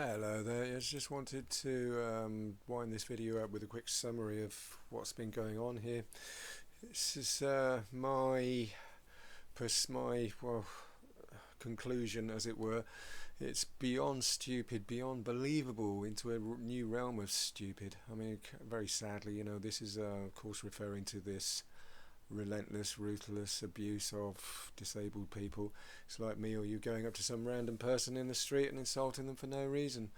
Hello there. I just wanted to wind this video up with a quick summary of what's been going on here. This is my conclusion, as it were. It's beyond stupid, beyond believable, into a new realm of stupid. I mean, very sadly, this is of course referring to this relentless, ruthless abuse of disabled people. It's like me or you going up to some random person in the street and insulting them for no reason.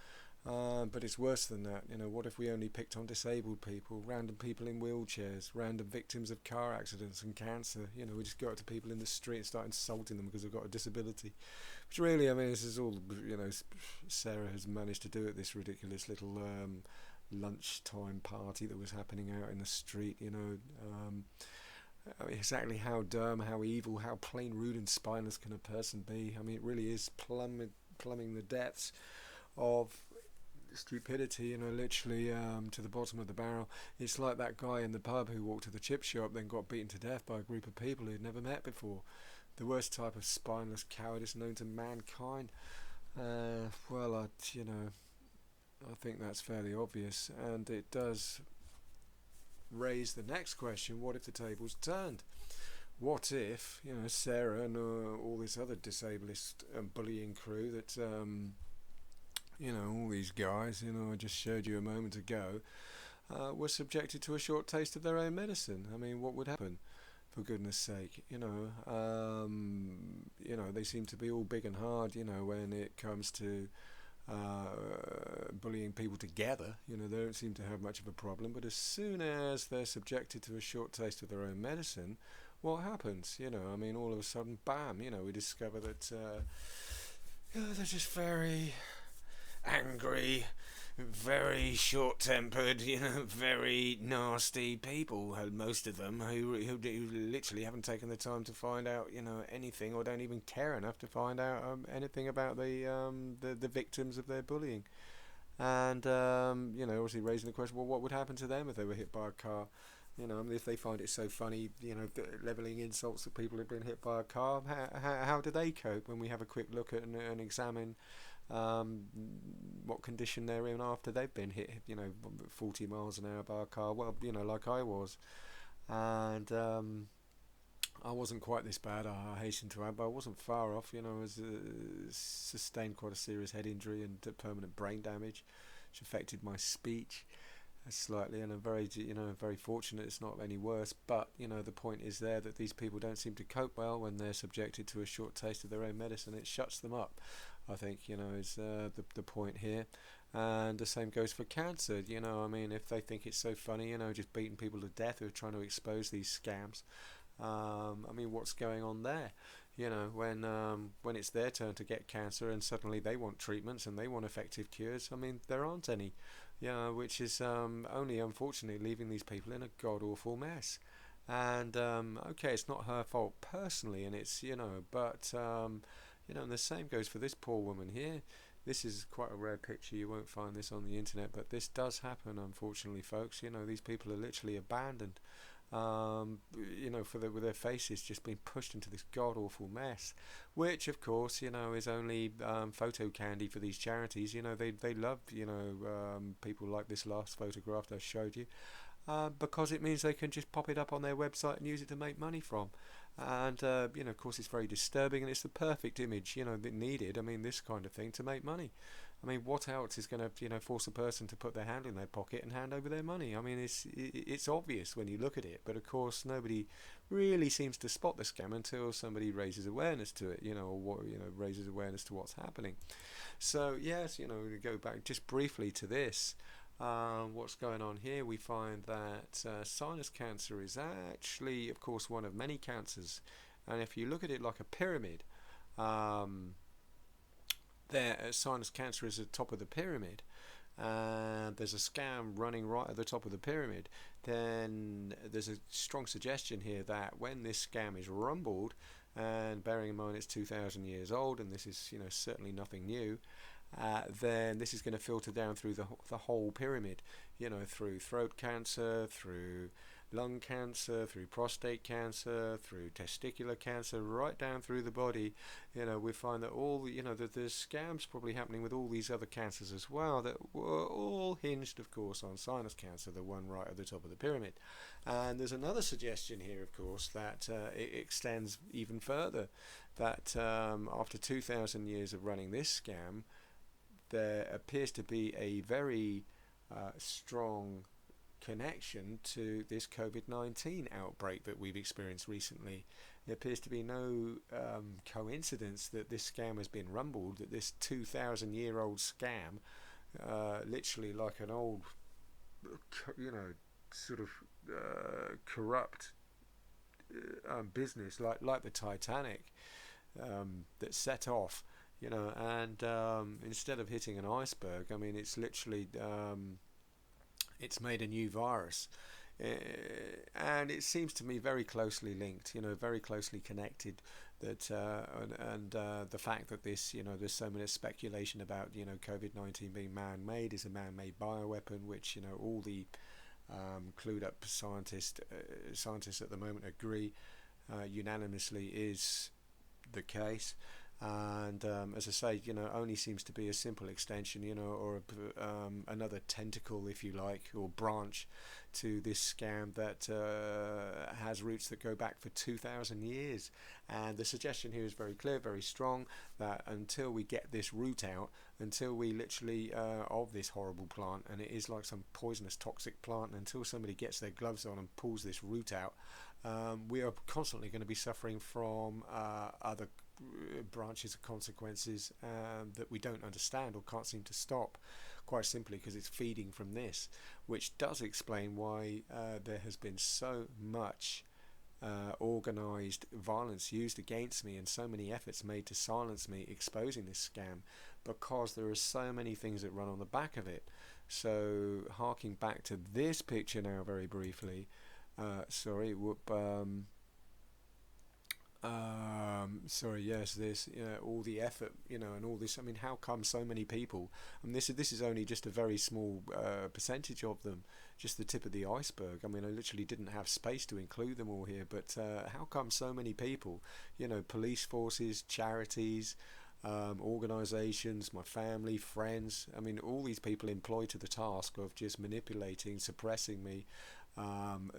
But it's worse than that. What if we only picked on disabled people, random people in wheelchairs, random victims of car accidents and cancer? We just go up to people in the street and start insulting them because they've got a disability. Which really, I mean, this is all, Sarah has managed to do at this ridiculous little lunchtime party that was happening out in the street, exactly how dumb, how evil, how plain rude and spineless can a person be? I mean, it really is plumbing the depths of stupidity, literally to the bottom of the barrel. It's like that guy in the pub who walked to the chip shop, then got beaten to death by a group of people he'd never met before. The worst type of spineless cowardice known to mankind. I think that's fairly obvious, and it does raise the next question: what if the tables turned? What if Sarah and all this other disableist bullying crew that all these guys I just showed you a moment ago were subjected to a short taste of their own medicine? I mean, what would happen? For goodness sake, they seem to be all big and hard when it comes to bullying people together. They don't seem to have much of a problem, but as soon as they're subjected to a short taste of their own medicine, what happens? All of a sudden, bam, we discover that they're just very angry, very short-tempered, very nasty people. Most of them who literally haven't taken the time to find out, anything, or don't even care enough to find out anything about the victims of their bullying. And obviously raising the question, well, what would happen to them if they were hit by a car? If they find it so funny, levelling insults at people who've been hit by a car, how do they cope? When we have a quick look at and examine what condition they're in after they've been hit, 40 miles an hour by a car. Well, like I was, and I wasn't quite this bad, I hasten to add, but I wasn't far off. I was sustained quite a serious head injury and permanent brain damage, which affected my speech slightly, and I'm very fortunate it's not any worse. But the point is there that these people don't seem to cope well when they're subjected to a short taste of their own medicine. It shuts them up, I think, is the point here. And the same goes for cancer. If they think it's so funny, just beating people to death who are trying to expose these scams, what's going on there? When it's their turn to get cancer and suddenly they want treatments and they want effective cures, there aren't any, which is only unfortunately leaving these people in a god-awful mess. And okay, it's not her fault personally, and it's but and the same goes for this poor woman here. This is quite a rare picture. You won't find this on the internet, but this does happen, unfortunately, folks. These people are literally abandoned, with their faces just being pushed into this god-awful mess, which, of course, is only photo candy for these charities. They love, people like this last photograph that I showed you, because it means they can just pop it up on their website and use it to make money from. And of course, it's very disturbing, and it's the perfect image that needed. This kind of thing to make money. What else is going to force a person to put their hand in their pocket and hand over their money? It's obvious when you look at it, but of course nobody really seems to spot the scam until somebody raises awareness to it, raises awareness to what's happening. So yes, we go back just briefly to this. What's going on here? We find that sinus cancer is actually, of course, one of many cancers, and if you look at it like a pyramid, sinus cancer is at the top of the pyramid, and there's a scam running right at the top of the pyramid. Then there's a strong suggestion here that when this scam is rumbled, and bearing in mind it's 2,000 years old, and this is certainly nothing new, then this is going to filter down through the whole pyramid, through throat cancer, through lung cancer, through prostate cancer, through testicular cancer, right down through the body. We find that that there's scams probably happening with all these other cancers as well that were all hinged, of course, on sinus cancer, the one right at the top of the pyramid. And there's another suggestion here, of course, that it extends even further, that after 2,000 years of running this scam, there appears to be a very strong connection to this COVID-19 outbreak that we've experienced recently. There appears to be no coincidence that this scam has been rumbled, that this 2,000-year-old scam, literally like an old, sort of corrupt business, like the Titanic, that set off, and instead of hitting an iceberg, I mean, it's literally it's made a new virus, and it seems to me very closely linked, very closely connected. That and the fact that this, there's so much speculation about, COVID-19 being man-made, is a man-made bioweapon, which all the clued up scientists at the moment agree unanimously is the case. And as I say, only seems to be a simple extension, or another tentacle, if you like, or branch to this scam that has roots that go back for 2,000 years. And the suggestion here is very clear, very strong, that until we get this root out, until we literally of this horrible plant, and it is like some poisonous toxic plant, until somebody gets their gloves on and pulls this root out, we are constantly going to be suffering from other branches of consequences that we don't understand or can't seem to stop, quite simply because it's feeding from this, which does explain why there has been so much organised violence used against me and so many efforts made to silence me exposing this scam, because there are so many things that run on the back of it. So harking back to this picture now very briefly, yes, this, all the effort, and all this. I mean, how come so many people? And this is only just a very small percentage of them, just the tip of the iceberg. I mean, I literally didn't have space to include them all here. But how come so many people? Police forces, charities, organisations, my family, friends. I mean, all these people employed to the task of just manipulating, suppressing me,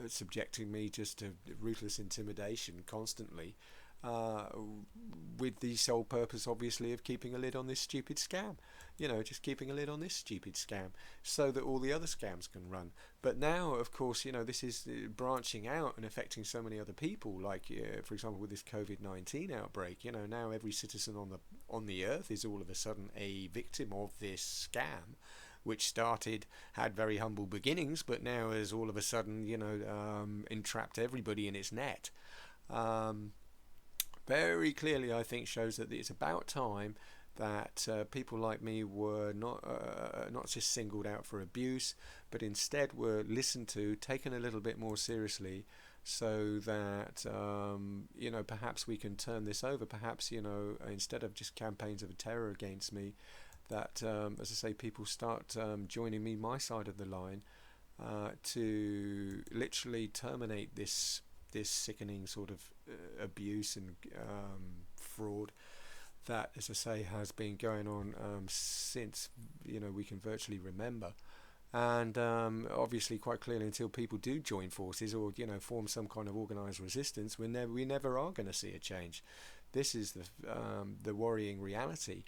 subjecting me just to ruthless intimidation constantly, with the sole purpose, obviously, of keeping a lid on this stupid scam. Just keeping a lid on this stupid scam so that all the other scams can run. But now, of course, this is branching out and affecting so many other people. Like, for example, with this COVID-19 outbreak, now every citizen on the earth is all of a sudden a victim of this scam, which had very humble beginnings, but now has all of a sudden, entrapped everybody in its net. Very clearly, I think, shows that it's about time that people like me were not just singled out for abuse, but instead were listened to, taken a little bit more seriously, so that perhaps we can turn this over. Perhaps instead of just campaigns of terror against me, that as I say, people start joining me, my side of the line, to literally terminate this sickening sort of abuse and fraud that, as I say, has been going on since we can virtually remember. And obviously, quite clearly, until people do join forces or form some kind of organised resistance, we never are going to see a change. This is the worrying reality,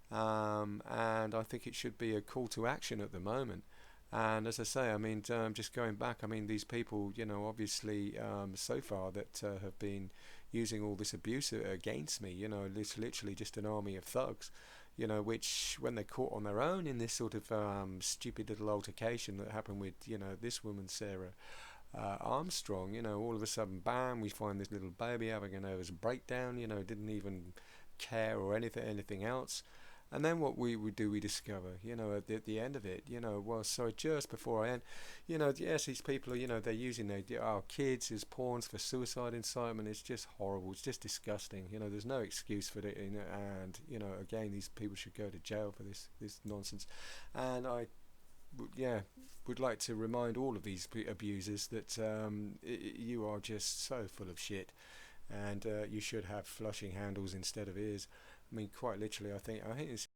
and I think it should be a call to action at the moment. And as I say, I mean, just going back, I mean, these people, obviously, so far that have been using all this abuse against me, it's literally just an army of thugs, which when they're caught on their own in this sort of stupid little altercation that happened with, this woman, Sara, Armstrong, all of a sudden, bam, we find this little baby having a nervous breakdown, didn't even care or anything else. And then what we discover, at the end of it, well, so just before I end, yes, these people are, they're using our kids as pawns for suicide incitement. It's just horrible. It's just disgusting. There's no excuse for it. And, again, these people should go to jail for this nonsense. And I yeah, would like to remind all of these abusers that you are just so full of shit, and you should have flushing handles instead of ears. I mean, quite literally, I think it's